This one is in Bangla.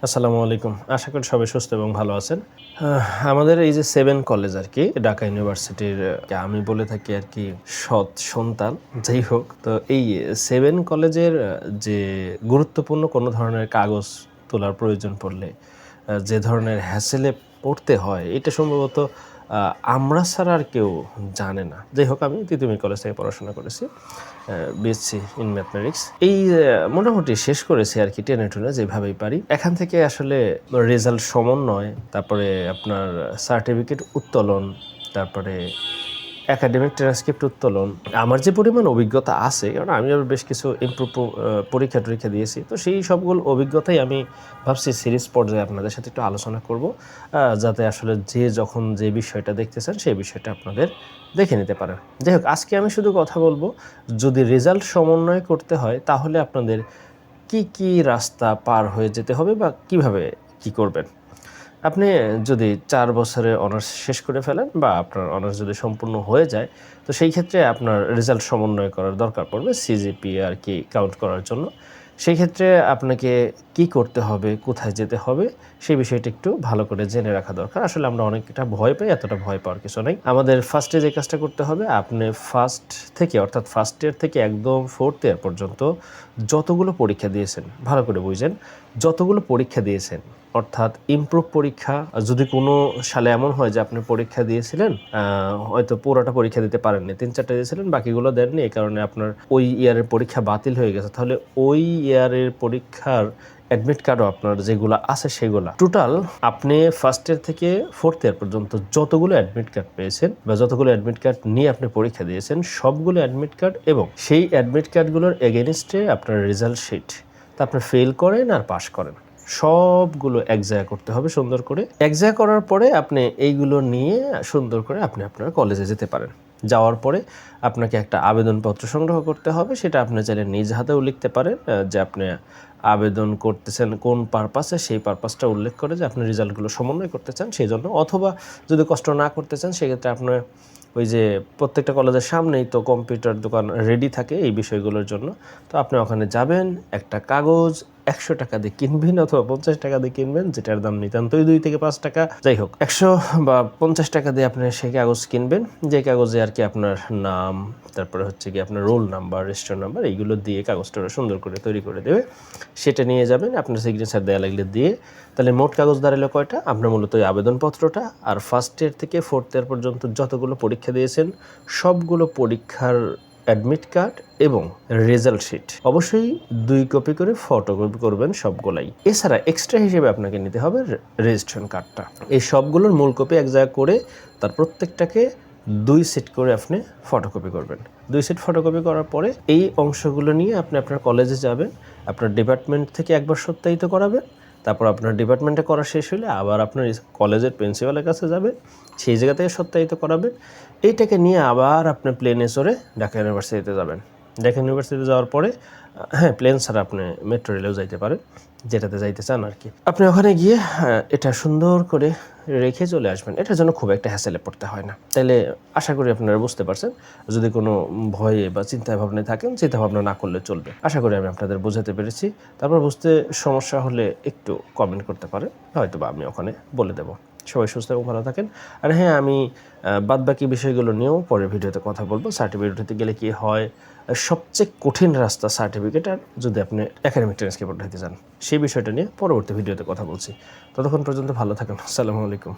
আসসালামু আলাইকুম। আশা করি সবাই সুস্থ এবং ভালো আছেন। আমাদের এই যে 7 কলেজ আরকি ঢাকা ইউনিভার্সিটির আমি বলে থাকি আরকি সৎ সন্তান। যাই হোক, তো এই 7 কলেজের যে গুরুত্বপূর্ণ কোনো ধরনের কাগজ তোলার প্রয়োজন পড়লে যে ধরনের হ্যাসেলে পড়তে হয়, এটা সম্ভবত আমরা ছাড়া আর কেউ জানে না। যাই হোক, আমি তিতুমির কলেজ থেকে পড়াশোনা করেছি, বিএসসি ইন ম্যাথমেটিক্স। এই মোটামুটি শেষ করেছি আরকি টেনে টুনে যেভাবেই পারি। এখান থেকে আসলে রেজাল্ট সমন্বয়, তারপরে আপনার সার্টিফিকেট উত্তোলন, তারপরে একাডেমিক ট্রান্সক্রিপ্ট উত্তোলন। আমার যে পরিমাণ অভিজ্ঞতা আছে, কারণ আমি আবার বেশ কিছু পরীক্ষা-টরীক্ষা দিয়েছি। তো সেই সবগুলো অভিজ্ঞতাই আমি ভাবছি সিরিজ পর্যায়ে আপনাদের সাথে একটু আলোচনা করব। যাতে আসলে যখন যে বিষয়টা দেখতেছেন সেই বিষয়টা আপনাদের দেখে নিতে পারেন। যাই হোক, আজকে আমি শুধু কথা বলব, যদি রেজাল্ট সমন্বয় করতে হয় তাহলে আপনাদের কি রাস্তা পার হয়ে যেতে হবে বা কিভাবে কি করবেন। আপনি যদি 4 বছরে অনার্স শেষ করে ফেলেন বা আপনার অনার্স যদি সম্পূর্ণ হয়ে যায়, তো সেই ক্ষেত্রে আপনার রেজাল্ট সমন্বয় করার দরকার পড়বে সিজিপিএ আর কি কাউন্ট করার জন্য। সেই ক্ষেত্রে আপনাকে কি করতে হবে, কোথায় যেতে হবে, সেই বিষয়টা একটু ভালো করে জেনে রাখা দরকার। আসলে আমরা অনেকটা ভয় পাই, এতটা ভয় পাওয়ার কিছু নেই। আমাদের ফার্স্টে যে কাজটা করতে হবে, আপনি ফার্স্ট থেকে অর্থাৎ ফার্স্ট ইয়ার থেকে একদম 4th ইয়ার পর্যন্ত যতগুলো পরীক্ষা দিয়েছেন, ভালো করে বুঝেন, যতগুলো পরীক্ষা দিয়েছেন অর্থাৎ ইমপ্রুভ পরীক্ষা। যদি কোনো সালে এমন হয় যে আপনি পরীক্ষা দিয়েছিলেন, হয়তো পুরোটা পরীক্ষা দিতে পারেননি, 3-4টা দিয়েছিলেন, বাকিগুলো দেননি, এই কারণে আপনার ওই ইয়ারের পরীক্ষা বাতিল হয়ে গেছে, তাহলে ওই ইয়ারের পরীক্ষার অ্যাডমিট কার্ডও আপনার যেগুলো আছে সেগুলো টোটাল আপনি ফার্স্ট ইয়ার থেকে 4th ইয়ার পর্যন্ত যতগুলো অ্যাডমিট কার্ড পেয়েছেন বা যতগুলো অ্যাডমিট কার্ড নিয়ে আপনি পরীক্ষা দিয়েছেন সবগুলো অ্যাডমিট কার্ড এবং সেই অ্যাডমিট কার্ডগুলোর এগেনস্টে আপনার রেজাল্ট শিট, তা আপনি ফেল করেন আর পাস করেন, সবগুলো এক জায়গা করতে হবে সুন্দর করে। এক জায়গা করার পরে আপনি এইগুলো নিয়ে সুন্দর করে আপনি আপনার কলেজে যেতে পারেন। যাওয়ার পরে আপনাকে একটা আবেদনপত্র সংগ্রহ করতে হবে, সেটা আপনি চাইলে নিজ হাতেও লিখতে পারেন, যে আপনি আবেদন করতেছেন কোন পারপাসে, সেই পারপাসটা উল্লেখ করে যে আপনি রেজাল্টগুলো সমন্বয় করতে চান সেই জন্য। অথবা যদি কষ্ট না করতে চান সেক্ষেত্রে আপনার ওই যে প্রত্যেকটা কলেজের সামনেই তো কম্পিউটার দোকান রেডি থাকে এই বিষয়গুলোর জন্য, তো আপনি ওখানে যাবেন, একটা কাগজ 100 টাকা দিয়ে কিনবেন অথবা 50 টাকা দিয়ে কিনবেন, যেটার দাম নিতান্তই 2 থেকে 5 টাকা। যাই হোক, 100 বা 50 টাকা দিয়ে আপনি সেই কাগজ কিনবেন, যে কাগজে আর কি আপনার নাম, তারপরে হচ্ছে কি আপনার রোল নাম্বার, রেজিস্টার নাম্বার, এইগুলো দিয়ে কাগজটা সুন্দর করে তৈরি করে দেবে। সেটা নিয়ে যাবেন, আপনার সিগনেচার দেওয়া লাগলে দিয়ে। তাহলে মোট কাগজ দাঁড়ালো কয়টা? আপনার মূলত ওই আবেদনপত্রটা আর ফার্স্ট ইয়ার থেকে 4th ইয়ার পর্যন্ত যতগুলো পরীক্ষা দিয়েছেন সবগুলো পরীক্ষার অ্যাডমিট কার্ড এবং রেজাল্ট শিট অবশ্যই 2 কপি করে ফটোকপি করবেন সবগুলাই। এছাড়া এক্সট্রা হিসেবে আপনাকে নিতে হবে রেজিস্ট্রেশন কার্ডটা। এই সবগুলোর মূল কপি এক জায়গায় করে তার প্রত্যেকটাকে 2 সেট করে আপনি ফটোকপি করবেন। 2 সেট ফটোকপি করার পরে এই অংশগুলো নিয়ে আপনি আপনার কলেজে যাবেন, আপনার ডিপার্টমেন্ট থেকে একবার সত্যায়িত করাবেন। তারপর আপনার ডিপার্টমেন্টে করা শেষ হলে আবার আপনার কলেজের প্রিন্সিপালের কাছে যাবেন, সেই জায়গা থেকে সত্যায়িত করাবেন। এইটাকে নিয়ে আবার আপনি প্লেনে চড়ে ঢাকা ইউনিভার্সিটিতে যাবেন। ঢাকা ইউনিভার্সিটিতে যাওয়ার পরে হ্যাঁ, প্লেন ছাড়া আপনি মেট্রো রেলেও যাইতে পারেন, যেটাতে যাইতে চান আর কি। আপনি ওখানে গিয়ে এটা সুন্দর করে রেখে চলে আসবেন। এটার জন্য খুব একটা হ্যাসেলে পড়তে হয় না। তাইলে আশা করি আপনারা বুঝতে পারছেন। যদি কোনো ভয়ে বা চিন্তায় ভাবনায় থাকেন, চিন্তা ভাবনা না করলে চলবে। আশা করি আমি আপনাদের বোঝাতে পেরেছি। তারপর বুঝতে সমস্যা হলে একটু কমেন্ট করতে পারেন, হয়তো বা আমি ওখানে বলে দেবো। সবাই সুস্থ এবং ভালো থাকেন। আর হ্যাঁ, আমি বাদবাকি বিষয়গুলো নিয়েও পরের ভিডিওতে কথা বলবো। সার্টিফিকেট হতে গেলে কী হয়, সবচেয়ে কঠিন রাস্তা সার্টিফিকেট, আর যদি আপনি একাডেমিক ট্রান্সক্রিপ্ট হতে চান সেই বিষয়টা নিয়ে পরবর্তী ভিডিওতে কথা বলছি। ততক্ষণ পর্যন্ত ভালো থাকুন। আসসালামু আলাইকুম।